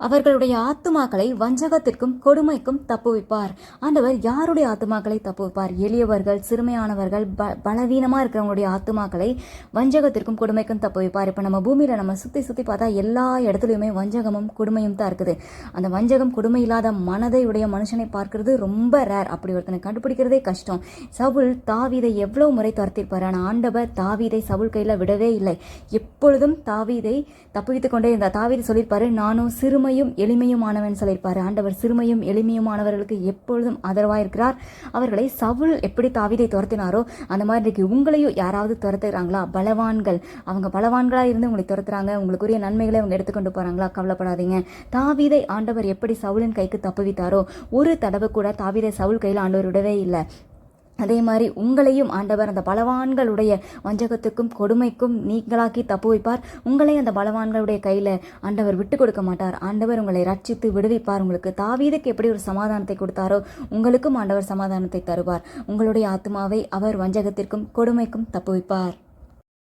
அவர்களுடைய ஆத்துமாக்களை வஞ்சகத்திற்கும் கொடுமைக்கும் தப்புவிப்பார். ஆண்டவர் யாருடைய ஆத்துமாக்களை தப்புவிப்பார்? எளியவர்கள், சிறுமையானவர்கள், பலவீனமாக இருக்கிறவங்களுடைய ஆத்துமாக்களை வஞ்சகத்திற்கும் கொடுமைக்கும் தப்புவிப்பார். இப்போ நம்ம பூமியில் நம்ம சுற்றி பார்த்தா எல்லா இடத்துலையுமே வஞ்சகமும் கொடுமையும் தான் இருக்குது. அந்த வஞ்சகம் கொடுமை இல்லாத மனதை உடைய மனுஷனை பார்க்கறது ரொம்ப ரேர். அப்படி ஒருத்தனை கண்டுபிடிக்கிறதே கஷ்டம். சவுல் தாவீதை எவ்வளோ முறை துரத்திருப்பார். ஆனால் ஆண்டவர் தாவீதை சவுல் கையில் விடவே இல்லை. எப்பொழுதும் தாவீதை தப்புவித்துக் கொண்டே இருந்தார். தாவீது சொல்லியிருப்பாரு, நானும் சிறுமையும் எளிமையுமானவன் சொல்லியிருப்பாரு. ஆண்டவர் சிறுமையும் எளிமையுமானவர்களுக்கு எப்பொழுதும் ஆதரவாக இருக்கிறார். அவர்களை சவுல் எப்படி தாவீதை துரத்தினாரோ அந்த மாதிரி இருக்கு. உங்களையும் யாராவது துரத்துறாங்களா? பலவான்கள், அவங்க பலவான்களா இருந்து உங்களை துரத்துறாங்க, உங்களுக்குரிய நன்மைகளை அவங்க எடுத்துக்கொண்டு போறாங்களா? கவலைப்படாதீங்க. தாவீதை ஆண்டவர் எப்படி சவுலின் கைக்கு தப்புவித்தாரோ ஒரு தடவை கூட தாவீதை சவுல் கையில் ஆண்டவர் விடவே இல்லை. அதே மாதிரி உங்களையும் ஆண்டவர் அந்த பலவான்களுடைய வஞ்சகத்துக்கும் கொடுமைக்கும் நீங்களாக்கி தப்புவிப்பார். உங்களை அந்த பலவான்களுடைய கையில் ஆண்டவர் விட்டு கொடுக்க மாட்டார். ஆண்டவர் உங்களை ரட்சித்து விடுவிப்பார். உங்களுக்கு தாவீதுக்கு எப்படி ஒரு சமாதானத்தை கொடுத்தாரோ உங்களுக்கும் ஆண்டவர் சமாதானத்தை தருவார். உங்களுடைய ஆத்மாவை அவர் வஞ்சகத்திற்கும் கொடுமைக்கும் தப்புவிப்பார்.